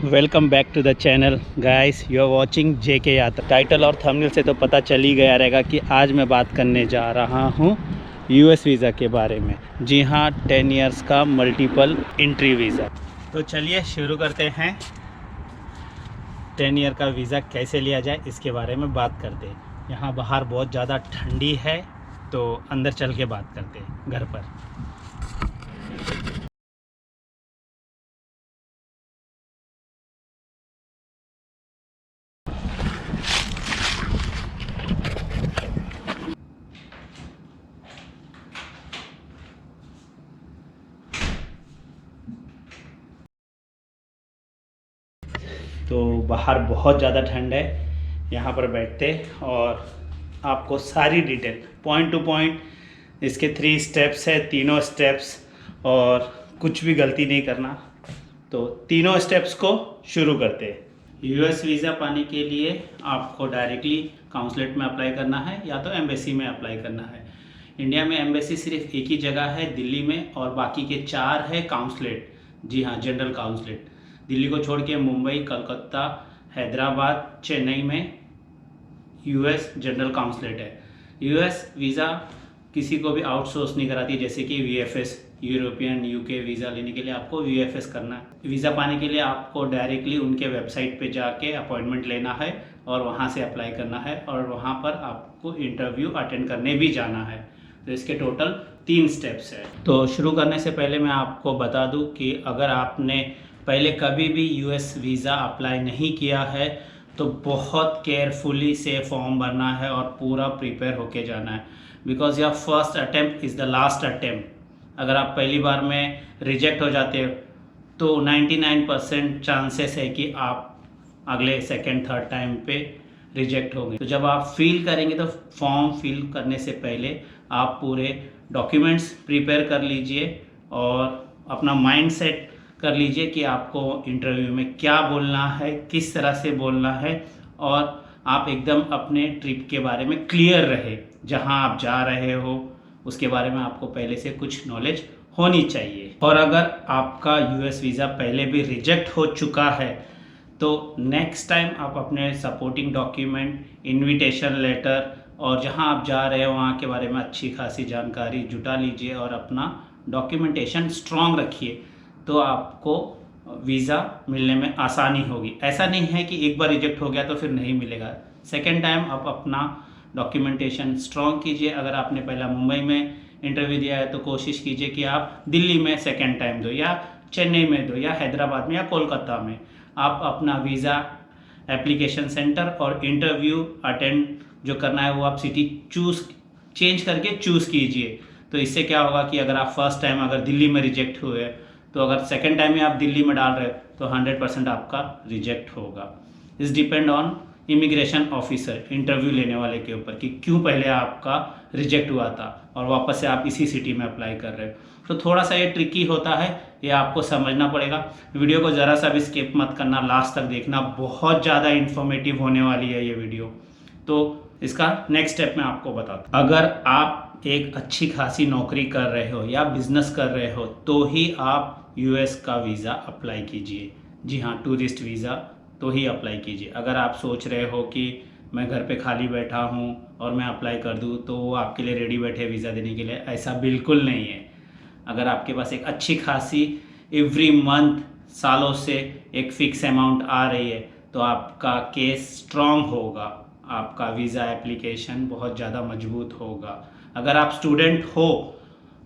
Welcome back to the channel guys, you are watching JK Yatra. Title और thumbnail से तो पता चल ही गया रहेगा कि आज मैं बात करने जा रहा हूँ यूएस वीज़ा के बारे में। जी हाँ, 10 इयर्स का मल्टीपल एंट्री वीज़ा। तो चलिए शुरू करते हैं। 10 ईयर का वीज़ा कैसे लिया जाए इसके बारे में बात करते हैं। यहाँ बाहर बहुत ज़्यादा ठंडी है, तो अंदर चल के बात करते हैं घर पर। तो बाहर बहुत ज़्यादा ठंड है, यहाँ पर बैठते और आपको सारी डिटेल पॉइंट टू पॉइंट इसके 3 स्टेप्स है, तीनों स्टेप्स, और कुछ भी गलती नहीं करना। तो तीनों स्टेप्स को शुरू करते हैं। यूएस वीज़ा पाने के लिए आपको डायरेक्टली काउंसलेट में अप्लाई करना है या तो एम्बेसी में अप्लाई करना है। इंडिया में एम्बेसी सिर्फ एक ही जगह है, दिल्ली में, और बाकी के 4 है काउंसलेट। जी हाँ, जनरल काउंसलेट। दिल्ली को छोड़ के मुंबई, कलकत्ता, हैदराबाद, चेन्नई में यूएस जनरल काउंसलेट है। यूएस वीज़ा किसी को भी आउटसोर्स नहीं कराती, जैसे कि वीएफएस, यूरोपियन यूके वीज़ा लेने के लिए आपको वीएफएस करना है। वीज़ा पाने के लिए आपको डायरेक्टली उनके वेबसाइट पे जाके अपॉइंटमेंट लेना है और वहाँ से अप्लाई करना है, और वहाँ पर आपको इंटरव्यू अटेंड करने भी जाना है। तो इसके टोटल 3 स्टेप्स है। तो शुरू करने से पहले मैं आपको बता दूं कि अगर आपने पहले कभी भी यूएस वीज़ा अप्लाई नहीं किया है तो बहुत केयरफुली से फॉर्म भरना है और पूरा प्रिपेयर होके जाना है, because your first attempt is the last attempt. अगर आप पहली बार में रिजेक्ट हो जाते हो तो 99% चांसेस है कि आप अगले सेकेंड थर्ड टाइम पे रिजेक्ट होंगे। तो जब आप फिल करेंगे तो फॉर्म फिल करने से पहले आप पूरे डॉक्यूमेंट्स प्रिपेयर कर लीजिए और अपना माइंड सेट कर लीजिए कि आपको इंटरव्यू में क्या बोलना है, किस तरह से बोलना है, और आप एकदम अपने ट्रिप के बारे में क्लियर रहे। जहां आप जा रहे हो उसके बारे में आपको पहले से कुछ नॉलेज होनी चाहिए। और अगर आपका यूएस वीज़ा पहले भी रिजेक्ट हो चुका है तो नेक्स्ट टाइम आप अपने सपोर्टिंग डॉक्यूमेंट, इनविटेशन लेटर और जहां आप जा रहे हो वहां के बारे में अच्छी खासी जानकारी जुटा लीजिए और अपना डॉक्यूमेंटेशन स्ट्रॉन्ग रखिए, तो आपको वीज़ा मिलने में आसानी होगी। ऐसा नहीं है कि एक बार रिजेक्ट हो गया तो फिर नहीं मिलेगा। सेकेंड टाइम आप अपना डॉक्यूमेंटेशन स्ट्रॉन्ग कीजिए। अगर आपने पहला मुंबई में इंटरव्यू दिया है तो कोशिश कीजिए कि आप दिल्ली में सेकेंड टाइम दो, या चेन्नई में दो, या हैदराबाद में, या कोलकाता में। आप अपना वीज़ा एप्लीकेशन सेंटर और इंटरव्यू अटेंड जो करना है वो आप सिटी चेंज करके चूज़ कीजिए। तो इससे क्या होगा कि अगर आप फर्स्ट टाइम अगर दिल्ली में रिजेक्ट हुए तो अगर सेकेंड टाइम में आप दिल्ली में डाल रहे हो तो 100% आपका रिजेक्ट होगा। इस depend on immigration officer, interview लेने वाले के ऊपर, कि क्यों पहले आपका रिजेक्ट हुआ था और वापस से आप इसी सिटी में अप्लाई कर रहे हो। तो थोड़ा सा ये ट्रिकी होता है, ये आपको समझना पड़ेगा। वीडियो को ज़रा सा भी स्किप मत करना, लास्ट तक देखना, बहुत ज़्यादा इन्फॉर्मेटिव होने वाली है ये वीडियो। तो इसका नेक्स्ट स्टेप मैं आपको बताता हूँ। अगर आप एक अच्छी खासी नौकरी कर रहे हो या बिजनेस कर रहे हो तो ही आप यूएस का वीज़ा अप्लाई कीजिए। जी हाँ, टूरिस्ट वीज़ा तो ही अप्लाई कीजिए। अगर आप सोच रहे हो कि मैं घर पे खाली बैठा हूँ और मैं अप्लाई कर दूँ तो वो आपके लिए रेडी बैठे वीज़ा देने के लिए, ऐसा बिल्कुल नहीं है। अगर आपके पास एक अच्छी खासी एवरी मंथ सालों से एक फ़िक्स अमाउंट आ रही है तो आपका केस स्ट्रॉन्ग होगा, आपका वीज़ा एप्लीकेशन बहुत ज़्यादा मजबूत होगा। अगर आप स्टूडेंट हो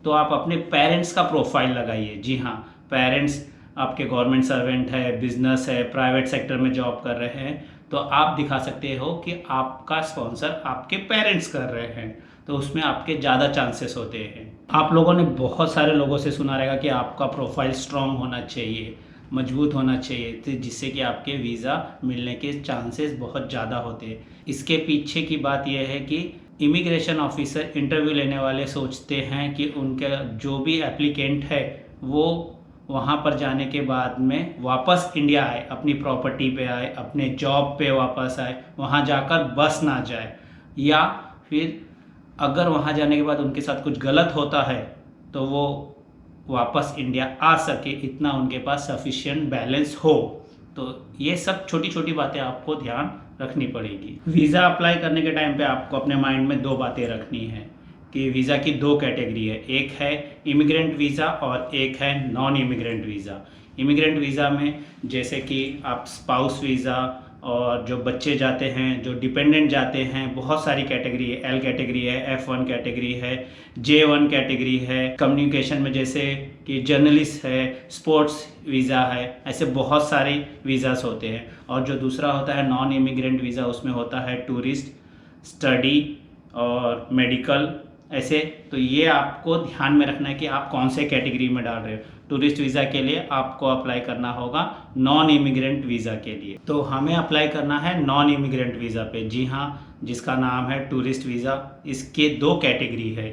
तो आप अपने पेरेंट्स का प्रोफाइल लगाइए। जी हाँ, पेरेंट्स आपके गवर्नमेंट सर्वेंट है, बिजनेस है, प्राइवेट सेक्टर में जॉब कर रहे हैं, तो आप दिखा सकते हो कि आपका स्पॉन्सर आपके पेरेंट्स कर रहे हैं, तो उसमें आपके ज़्यादा चांसेस होते हैं। आप लोगों ने बहुत सारे लोगों से सुना रहेगा कि आपका प्रोफाइल स्ट्रॉन्ग होना चाहिए, मजबूत होना चाहिए, तो जिससे कि आपके वीज़ा मिलने के चांसेस बहुत ज़्यादा होते हैं। इसके पीछे की बात यह है कि इमिग्रेशन ऑफिसर, इंटरव्यू लेने वाले सोचते हैं कि उनका जो भी एप्लीकेंट है वो वहाँ पर जाने के बाद में वापस इंडिया आए, अपनी प्रॉपर्टी पे आए, अपने जॉब पे वापस आए, वहाँ जाकर बस ना जाए, या फिर अगर वहाँ जाने के बाद उनके साथ कुछ गलत होता है तो वो वापस इंडिया आ सके, इतना उनके पास सफिशिएंट बैलेंस हो। तो ये सब छोटी छोटी बातें आपको ध्यान रखनी पड़ेगी। वीज़ा अप्लाई करने के टाइम पे आपको अपने माइंड में 2 बातें रखनी है कि वीज़ा की 2 कैटेगरी है, एक है इमिग्रेंट वीज़ा और एक है non immigrant visa. Immigrant visa में जैसे कि आप स्पाउस वीज़ा और जो बच्चे जाते हैं, जो डिपेंडेंट जाते हैं, बहुत सारी कैटेगरी है। L कैटेगरी है, F1 कैटेगरी है, J1 कैटेगरी है। कम्युनिकेशन में जैसे कि जर्नलिस्ट है, स्पोर्ट्स वीज़ा है, ऐसे बहुत सारे वीज़ास होते हैं। और जो दूसरा होता है नॉन इमिग्रेंट वीज़ा, उसमें होता है टूरिस्ट, स्टडी और मेडिकल ऐसे। तो ये आपको ध्यान में रखना है कि आप कौन से कैटेगरी में डाल रहे हो। टूरिस्ट वीज़ा के लिए आपको अप्लाई करना होगा नॉन इमिग्रेंट वीज़ा के लिए। तो हमें अप्लाई करना है नॉन इमिग्रेंट वीज़ा पे, जी हाँ, जिसका नाम है टूरिस्ट वीज़ा। इसके 2 कैटेगरी है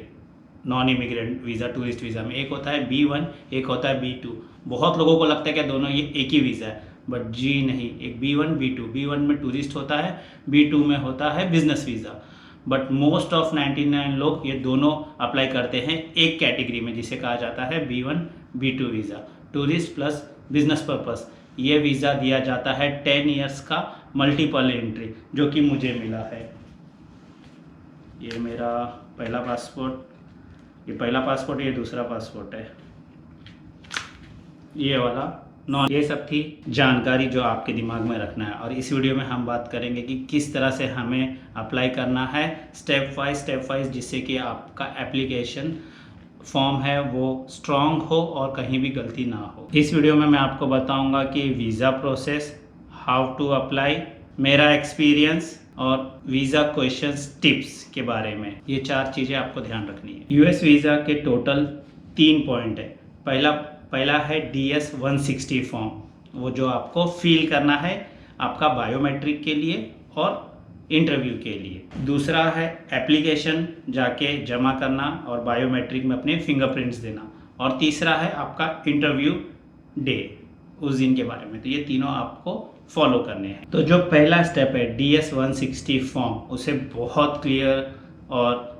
non immigrant visa tourist visa में, एक होता है B1, एक होता है B2। बहुत लोगों को लगता है कि दोनों ये एक ही वीज़ा है, बट जी नहीं, एक B1 B2। B1 में टूरिस्ट होता है, B2 में होता है business visa. But most of 99 लोग ये दोनों अप्लाई करते हैं एक कैटेगरी में, जिसे कहा जाता है B1 B2 visa, tourist plus business purpose. ये वीज़ा दिया जाता है 10 इयर्स का मल्टीपल एंट्री, जो कि मुझे मिला है। ये मेरा पहला पासपोर्ट, ये पहला पासपोर्ट, ये दूसरा पासपोर्ट है, ये वाला नॉन। ये सब थी जानकारी जो आपके दिमाग में रखना है। और इस वीडियो में हम बात करेंगे कि किस तरह से हमें अप्लाई करना है स्टेप वाइज, जिससे कि आपका एप्लीकेशन फॉर्म है वो स्ट्रॉन्ग हो और कहीं भी गलती ना हो। इस वीडियो में मैं आपको बताऊंगा कि visa process, how to apply, मेरा एक्सपीरियंस और वीज़ा क्वेश्चंस टिप्स के बारे में। ये 4 चीज़ें आपको ध्यान रखनी है। यूएस वीज़ा के टोटल 3 पॉइंट है। पहला है DS 160 फॉर्म, वो जो आपको फिल करना है आपका बायोमेट्रिक के लिए और इंटरव्यू के लिए। दूसरा है एप्लीकेशन जाके जमा करना और बायोमेट्रिक में अपने फिंगरप्रिंट्स देना। और तीसरा है आपका इंटरव्यू डे, उस दिन के बारे में। तो ये तीनों आपको फॉलो करने हैं। तो जो पहला स्टेप है DS 160 फॉर्म, उसे बहुत क्लियर और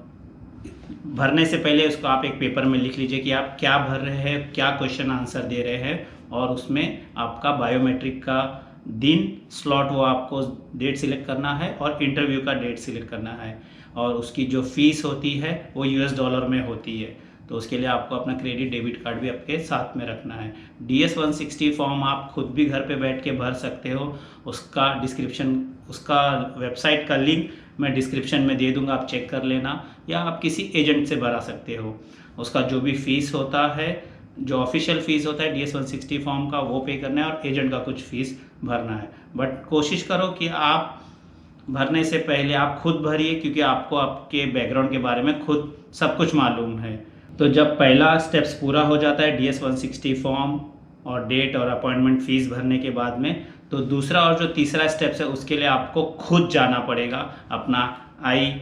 भरने से पहले उसको आप एक पेपर में लिख लीजिए कि आप क्या भर रहे हैं, क्या क्वेश्चन आंसर दे रहे हैं, और उसमें आपका बायोमेट्रिक का दिन, स्लॉट, वो आपको डेट सिलेक्ट करना है और इंटरव्यू का डेट सिलेक्ट करना है। और उसकी जो फीस होती है वो US डॉलर में होती है, तो उसके लिए आपको अपना क्रेडिट डेबिट कार्ड भी आपके साथ में रखना है। DS 160 फॉर्म आप खुद भी घर पे बैठ के भर सकते हो। उसका डिस्क्रिप्शन, उसका वेबसाइट का लिंक मैं डिस्क्रिप्शन में दे दूंगा, आप चेक कर लेना, या आप किसी एजेंट से भरा सकते हो। उसका जो भी फीस होता है, जो ऑफिशियल फ़ीस होता है DS 160 फॉर्म का, वो पे करना है और एजेंट का कुछ फ़ीस भरना है। बट कोशिश करो कि आप भरने से पहले आप खुद भरिए, क्योंकि आपको आपके बैकग्राउंड के बारे में खुद सब कुछ मालूम है। तो जब पहला स्टेप्स पूरा हो जाता है DS 160 फॉर्म और डेट और अपॉइंटमेंट फ़ीस भरने के बाद में, तो दूसरा और जो तीसरा स्टेप्स है उसके लिए आपको खुद जाना पड़ेगा अपना आई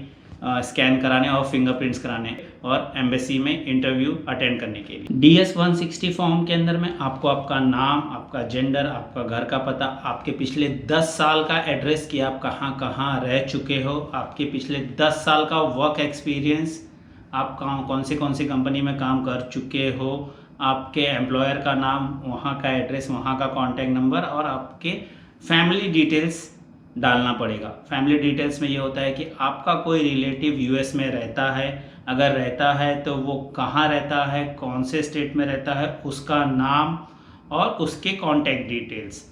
स्कैन कराने और फिंगरप्रिंट्स कराने और एम्बेसी में इंटरव्यू अटेंड करने के लिए। DS 160 फॉर्म के अंदर में आपको आपका नाम, आपका जेंडर, आपका घर का पता, आपके पिछले 10 साल का एड्रेस कि आप कहाँ कहाँ रह चुके हो, आपके पिछले 10 साल का वर्क एक्सपीरियंस, आप कौन सी कंपनी में काम कर चुके हो, आपके एम्प्लॉयर का नाम, वहाँ का एड्रेस, वहाँ का कॉन्टैक्ट नंबर, और आपके फैमिली डिटेल्स डालना पड़ेगा। फैमिली डिटेल्स में ये होता है कि आपका कोई रिलेटिव US में रहता है, अगर रहता है तो वो कहाँ रहता है, कौन से स्टेट में रहता है, उसका नाम और उसके कॉन्टैक्ट डिटेल्स।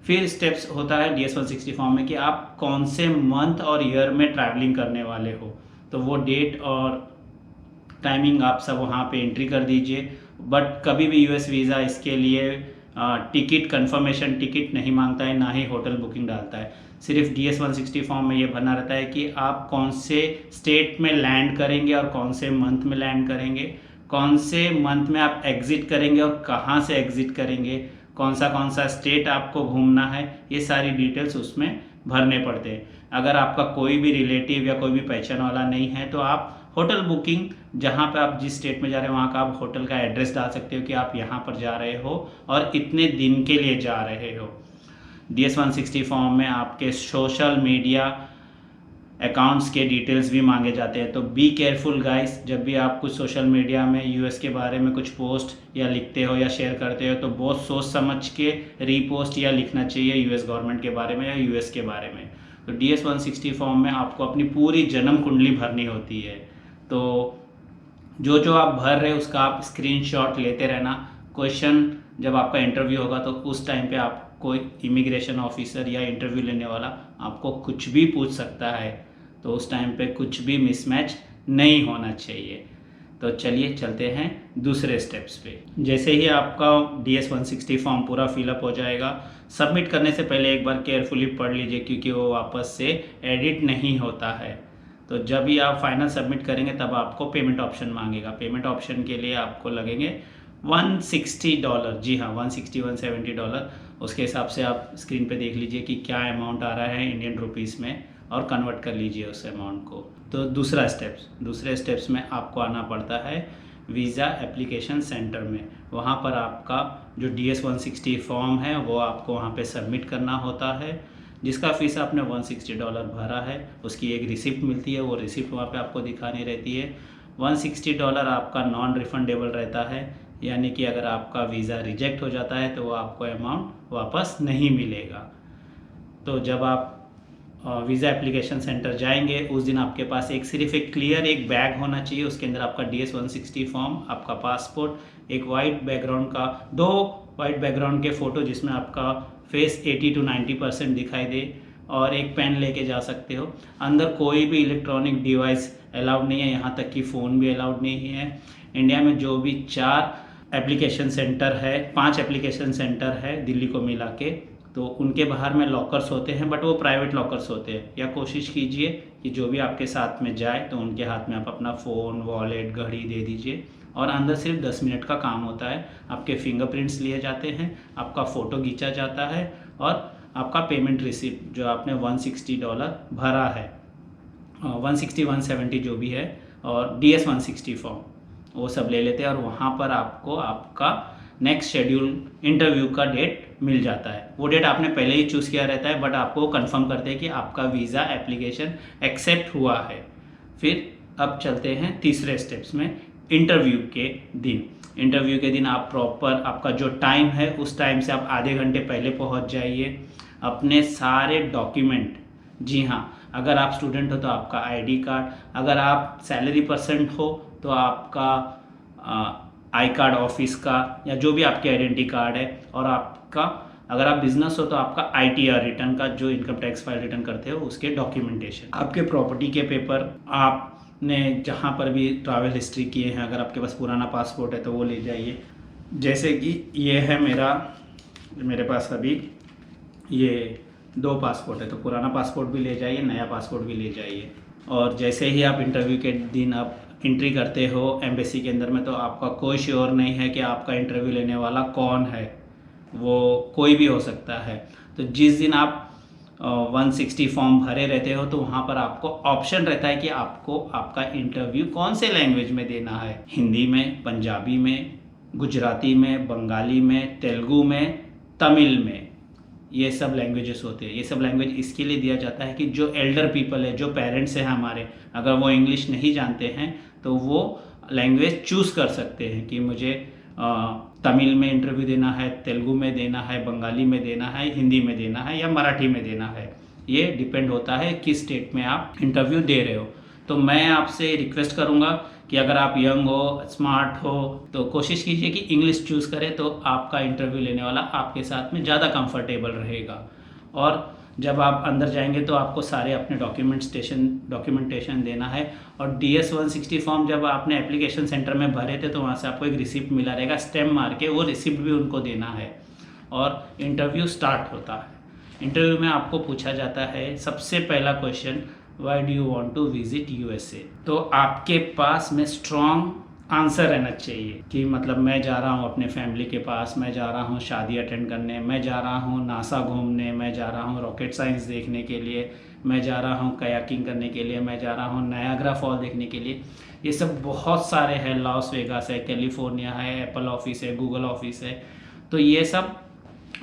फिर स्टेप्स होता है DS 160 फॉर्म में कि आप कौन से मंथ और ईयर में ट्रैवलिंग करने वाले हो, तो वो डेट और टाइमिंग आप सब वहाँ पे एंट्री कर दीजिए। बट कभी भी US वीज़ा इसके लिए टिकट, कंफर्मेशन टिकट नहीं मांगता है, ना ही होटल बुकिंग डालता है। सिर्फ DS 160 फॉर्म में ये भरना रहता है कि आप कौन से स्टेट में लैंड करेंगे और कौन से मंथ में लैंड करेंगे, कौन से मंथ में आप एग्ज़िट करेंगे और कहाँ से एग्ज़िट करेंगे, कौन सा स्टेट आपको घूमना है, ये सारी डिटेल्स उसमें भरने पड़ते हैं। अगर आपका कोई भी रिलेटिव या कोई भी पहचान वाला नहीं है तो आप होटल बुकिंग, जहाँ पे आप जिस स्टेट में जा रहे हैं वहाँ का आप होटल का एड्रेस डाल सकते हो कि आप यहाँ पर जा रहे हो और इतने दिन के लिए जा रहे हो। DS 160 फॉर्म में आपके सोशल मीडिया अकाउंट्स के डिटेल्स भी मांगे जाते हैं। तो बी केयरफुल गाइस, जब भी आप कुछ सोशल मीडिया में यूएस के बारे में कुछ पोस्ट या लिखते हो या शेयर करते हो तो बहुत सोच समझ के रीपोस्ट या लिखना चाहिए यूएस गवर्नमेंट के बारे में या यूएस के बारे में। तो DS 160 फॉर्म में आपको अपनी पूरी जन्म कुंडली भरनी होती है। तो जो जो आप भर रहे हैं उसका आप स्क्रीनशॉट लेते रहना। क्वेश्चन जब आपका इंटरव्यू होगा तो उस टाइम पे आप कोई इमिग्रेशन ऑफिसर या इंटरव्यू लेने वाला आपको कुछ भी पूछ सकता है, तो उस टाइम पे कुछ भी मिसमैच नहीं होना चाहिए। तो चलिए चलते हैं दूसरे स्टेप्स पे। जैसे ही आपका DS 160 फॉर्म पूरा फिलअप हो जाएगा, सबमिट करने से पहले एक बार केयरफुली पढ़ लीजिए क्योंकि वो वापस से एडिट नहीं होता है। तो जब भी आप फाइनल सबमिट करेंगे तब आपको पेमेंट ऑप्शन मांगेगा। पेमेंट ऑप्शन के लिए आपको लगेंगे $160, जी हाँ $170 उसके हिसाब से आप स्क्रीन पे देख लीजिए कि क्या अमाउंट आ रहा है इंडियन रुपीज़ में और कन्वर्ट कर लीजिए उस अमाउंट को। तो दूसरे स्टेप्स में आपको आना पड़ता है वीज़ा एप्लीकेशन सेंटर में। वहाँ पर आपका जो DS 160 फॉर्म है वो आपको वहाँ पे सबमिट करना होता है, जिसका फ़ीस आपने $160 भरा है उसकी एक रिसिप्ट मिलती है। वो रिसिप्ट वहाँ पे आपको दिखानी रहती है। $160 आपका नॉन रिफंडेबल रहता है, यानी कि अगर आपका वीज़ा रिजेक्ट हो जाता है तो वो आपको अमाउंट वापस नहीं मिलेगा। तो जब आप वीज़ा एप्लीकेशन सेंटर जाएंगे उस दिन आपके पास सिर्फ एक क्लियर एक बैग होना चाहिए। उसके अंदर आपका DS 160 फॉर्म, आपका पासपोर्ट, एक वाइट बैकग्राउंड का 2 वाइट बैकग्राउंड के फ़ोटो जिसमें आपका फेस 80 to 90% दिखाई दे, और एक पेन लेके जा सकते हो। अंदर कोई भी इलेक्ट्रॉनिक डिवाइस अलाउड नहीं है, यहाँ तक कि फ़ोन भी अलाउड नहीं है। इंडिया में जो भी 5 एप्लीकेशन सेंटर है दिल्ली को मिला के, तो उनके बाहर में लॉकर्स होते हैं, बट वो प्राइवेट लॉकर्स होते हैं। या कोशिश कीजिए कि जो भी आपके साथ में जाए तो उनके हाथ में आप अपना फ़ोन, वॉलेट, घड़ी दे दीजिए। और अंदर सिर्फ 10 मिनट का काम होता है। आपके फिंगरप्रिंट्स लिए जाते हैं, आपका फ़ोटो खींचा जाता है और आपका पेमेंट रिसिप्ट जो आपने $160 भरा है, 160 170 जो भी है, और DS 160 फॉर्म वो सब ले लेते हैं। और वहाँ पर आपको आपका नेक्स्ट शेड्यूल इंटरव्यू का डेट मिल जाता है। वो डेट आपने पहले ही चूज़ किया रहता है, बट आपको कंफर्म करते हैं कि आपका वीज़ा एप्लीकेशन एक्सेप्ट हुआ है। फिर अब चलते हैं तीसरे स्टेप्स में, इंटरव्यू के दिन। इंटरव्यू के दिन आप प्रॉपर आपका जो टाइम है उस टाइम से आप आधे घंटे पहले पहुंच जाइए। अपने सारे डॉक्यूमेंट, जी हाँ, अगर आप स्टूडेंट हो तो आपका ID कार्ड, अगर आप सैलरी पर्सन हो तो आपका आई कार्ड ऑफिस का या जो भी आपके आइडेंटिटी कार्ड है, और आपका अगर आप बिजनेस हो तो आपका ITR रिटर्न का जो इनकम टैक्स फाइल रिटर्न करते हो उसके डॉक्यूमेंटेशन, आपके प्रॉपर्टी के पेपर, आपने जहाँ पर भी ट्रैवल हिस्ट्री किए हैं, अगर आपके पास पुराना पासपोर्ट है तो वो ले जाइए। जैसे कि ये है मेरे पास अभी ये 2 पासपोर्ट है, तो पुराना पासपोर्ट भी ले जाइए, नया पासपोर्ट भी ले जाइए। और जैसे ही आप इंटरव्यू के दिन आप एंट्री करते हो एम्बेसी के अंदर में, तो आपका कोई श्योर नहीं है कि आपका इंटरव्यू लेने वाला कौन है, वो कोई भी हो सकता है। तो जिस दिन आप 160 फॉर्म भरे रहते हो तो वहाँ पर आपको ऑप्शन रहता है कि आपको आपका इंटरव्यू कौन से लैंग्वेज में देना है, हिंदी में, पंजाबी में, गुजराती में, बंगाली में, तेलुगु में, तमिल में। ये सब लैंग्वेजेस होते हैं। ये सब लैंग्वेज इसके लिए दिया जाता है कि जो एल्डर पीपल है, जो पेरेंट्स हैं हमारे, अगर वो इंग्लिश नहीं जानते हैं तो वो लैंग्वेज चूज़ कर सकते हैं कि मुझे तमिल में इंटरव्यू देना है, तेलुगु में देना है, बंगाली में देना है, हिंदी में देना है या मराठी में देना है। ये डिपेंड होता है किस स्टेट में आप इंटरव्यू दे रहे हो। तो मैं आपसे रिक्वेस्ट करूँगा कि अगर आप यंग हो, स्मार्ट हो, तो कोशिश कीजिए कि इंग्लिश चूज़ करें, तो आपका इंटरव्यू लेने वाला आपके साथ में ज़्यादा कंफर्टेबल रहेगा। और जब आप अंदर जाएंगे तो आपको सारे अपने डॉक्यूमेंटेशन देना है। और DS 160 फॉर्म जब आपने एप्लीकेशन सेंटर में भरे थे तो वहाँ से आपको एक रिसिप्ट मिला रहेगा स्टैम्प मार के, वो रिसिप्ट भी उनको देना है। और इंटरव्यू स्टार्ट होता है। इंटरव्यू में आपको पूछा जाता है सबसे पहला question, why do you want to visit USA। तो आपके पास में स्ट्रॉन्ग आंसर रहना चाहिए कि मतलब मैं जा रहा हूँ अपने फैमिली के पास, मैं जा रहा हूँ शादी अटेंड करने, मैं जा रहा हूँ नासा घूमने, मैं जा रहा हूँ रॉकेट साइंस देखने के लिए, मैं जा रहा हूँ कयाकिंग करने के लिए, मैं जा रहा हूँ नायाग्रा फॉल देखने के लिए। ये सब बहुत सारे हैं, लॉस वेगास है, कैलिफोर्निया है, एप्पल ऑफिस है, गूगल ऑफिस है। तो ये सब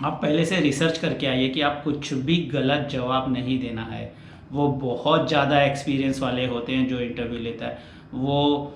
आप पहले से रिसर्च करके आइए कि आप कुछ भी गलत जवाब नहीं देना है। वो बहुत ज़्यादा एक्सपीरियंस वाले होते हैं जो इंटरव्यू लेता है, वो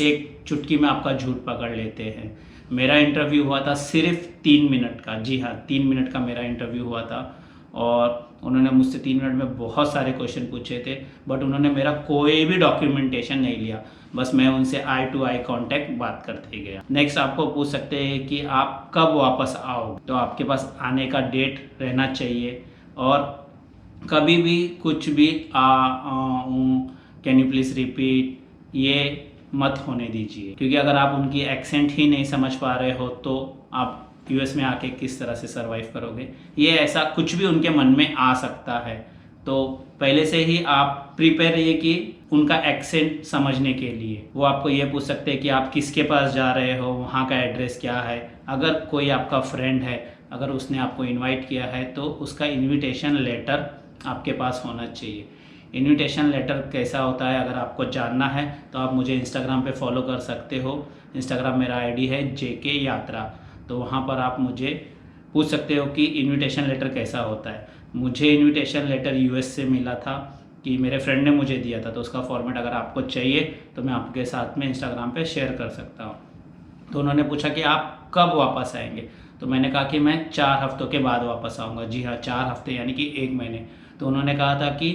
एक चुटकी में आपका झूठ पकड़ लेते हैं। मेरा इंटरव्यू हुआ था सिर्फ 3 मिनट का, जी हाँ 3 मिनट का मेरा इंटरव्यू हुआ था, और उन्होंने मुझसे 3 मिनट में बहुत सारे क्वेश्चन पूछे थे, बट उन्होंने मेरा कोई भी डॉक्यूमेंटेशन नहीं लिया, बस मैं उनसे आई टू आई कांटेक्ट बात करते गया। नेक्स्ट आपको पूछ सकते हैं कि आप कब वापस आओ, तो आपके पास आने का डेट रहना चाहिए, और कभी भी कुछ भी कैन यू प्लीज़ रिपीट ये मत होने दीजिए, क्योंकि अगर आप उनकी एक्सेंट ही नहीं समझ पा रहे हो तो आप यूएस में आके किस तरह से सरवाइव करोगे। ये ऐसा कुछ भी उनके मन में आ सकता है, तो पहले से ही आप प्रिपेयर रहिए कि उनका एक्सेंट समझने के लिए। वो आपको ये पूछ सकते हैं कि आप किसके पास जा रहे हो, वहाँ का एड्रेस क्या है। अगर कोई आपका फ्रेंड है, अगर उसने आपको इनवाइट किया है तो उसका इनविटेशन लेटर आपके पास होना चाहिए। इनविटेशन लेटर कैसा होता है अगर आपको जानना है तो आप मुझे इंस्टाग्राम पे फॉलो कर सकते हो। इंस्टाग्राम मेरा आईडी है JK यात्रा, तो वहाँ पर आप मुझे पूछ सकते हो कि इनविटेशन लेटर कैसा होता है। मुझे इनविटेशन लेटर US से मिला था, कि मेरे फ्रेंड ने मुझे दिया था, तो उसका फॉर्मेट अगर आपको चाहिए तो मैं आपके साथ में इंस्टाग्राम पे शेयर कर सकता हूँ। तो उन्होंने पूछा कि आप कब वापस आएंगे, तो मैंने कहा कि मैं 4 हफ्तों के बाद वापस आऊँगा। जी हाँ 4 हफ्ते यानी कि 1 महीने। तो उन्होंने कहा था कि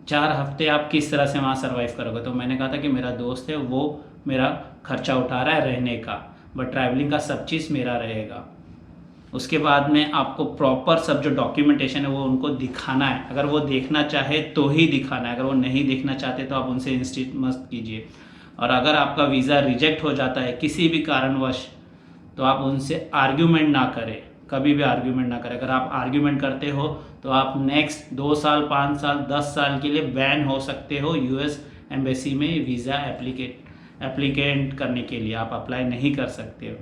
4 हफ्ते आप किस तरह से वहाँ सर्वाइव करोगे, तो मैंने कहा था कि मेरा दोस्त है वो मेरा खर्चा उठा रहा है रहने का, बट ट्रैवलिंग का सब चीज़ मेरा रहेगा। उसके बाद में आपको प्रॉपर सब जो डॉक्यूमेंटेशन है वो उनको दिखाना है। अगर वो देखना चाहे तो ही दिखाना है, अगर वो नहीं देखना चाहते तो आप उनसे इंस्टिट मत कीजिए। और अगर आपका वीज़ा रिजेक्ट हो जाता है किसी भी कारणवश, तो आप उनसे आर्ग्यूमेंट ना करें, कभी भी आर्ग्यूमेंट ना करें। अगर आप आर्ग्यूमेंट करते हो तो आप नेक्स्ट 2 साल 5 साल 10 साल के लिए बैन हो सकते हो US एम्बेसी में वीज़ा एप्लीकेंट करने के लिए, आप अप्लाई नहीं कर सकते हो।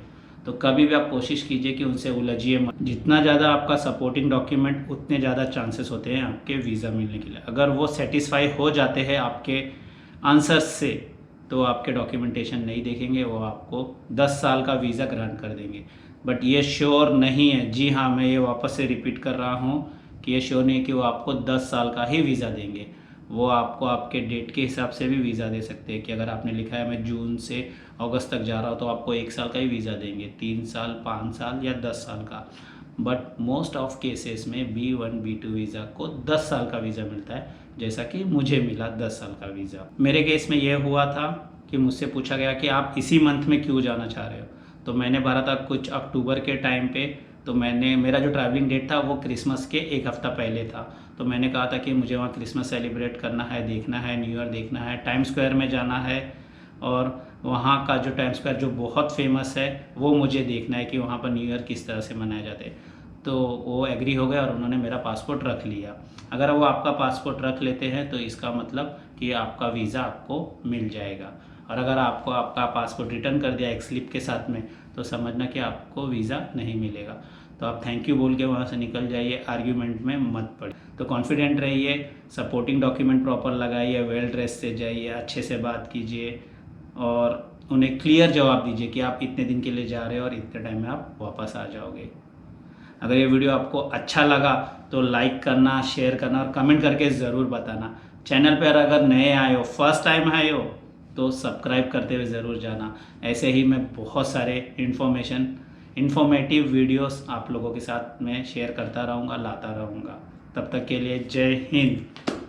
तो कभी भी आप कोशिश कीजिए कि उनसे उलझिए मत। जितना ज़्यादा आपका सपोर्टिंग डॉक्यूमेंट उतने ज़्यादा चांसेस होते हैं आपके वीज़ा मिलने के लिए। अगर वो सेटिस्फाई हो जाते हैं आपके आंसर्स से तो आपके डॉक्यूमेंटेशन नहीं देखेंगे, वो आपको 10 साल का वीज़ा ग्रांट कर देंगे। बट ये श्योर नहीं है, जी हाँ मैं ये वापस से रिपीट कर रहा हूँ कि ये श्योर नहीं है कि वो आपको 10 साल का ही वीज़ा देंगे। वो आपको आपके डेट के हिसाब से भी वीज़ा दे सकते हैं, कि अगर आपने लिखा है मैं जून से अगस्त तक जा रहा हूँ तो आपको 1 साल का ही वीज़ा देंगे, 3 साल 5 साल या 10 साल का। बट मोस्ट ऑफ केसेस में B1 B2 वीज़ा को 10 साल का वीज़ा मिलता है, जैसा कि मुझे मिला 10 साल का वीज़ा। मेरे केस में ये हुआ था कि मुझसे पूछा गया कि आप इसी मंथ में क्यों जाना चाह रहे हो, तो मैंने भरा था कुछ अक्टूबर के टाइम पे। तो मेरा जो ट्रैवलिंग डेट था वो क्रिसमस के 1 हफ़्ता पहले था। तो मैंने कहा था कि मुझे वहाँ क्रिसमस सेलिब्रेट करना है, देखना है, न्यू ईयर देखना है, टाइम स्क्वायर में जाना है, और वहाँ का जो टाइम स्क्वायर जो बहुत फेमस है वो मुझे देखना है कि वहाँ पर न्यू ईयर किस तरह से मनाए जाते हैं। तो वो एग्री हो गए और उन्होंने मेरा पासपोर्ट रख लिया। अगर वो आपका पासपोर्ट रख लेते हैं तो इसका मतलब कि आपका वीज़ा आपको मिल जाएगा, और अगर आपको आपका पासपोर्ट रिटर्न कर दिया एक स्लिप के साथ में तो समझना कि आपको वीज़ा नहीं मिलेगा। तो आप थैंक यू बोल के वहाँ से निकल जाइए, आर्ग्यूमेंट में मत पड़े। तो कॉन्फिडेंट रहिए, सपोर्टिंग डॉक्यूमेंट प्रॉपर लगाइए, वेल ड्रेस से जाइए, अच्छे से बात कीजिए और उन्हें क्लियर जवाब दीजिए कि आप इतने दिन के लिए जा रहे हो और इतने टाइम में आप वापस आ जाओगे। अगर ये वीडियो आपको अच्छा लगा तो लाइक करना, शेयर करना और कमेंट करके ज़रूर बताना। चैनल पर अगर नए आए हो, फर्स्ट टाइम आए हो, तो सब्सक्राइब करते हुए ज़रूर जाना। ऐसे ही मैं बहुत सारे इन्फॉर्मेटिव वीडियोस आप लोगों के साथ में शेयर करता रहूँगा, लाता रहूँगा। तब तक के लिए जय हिंद।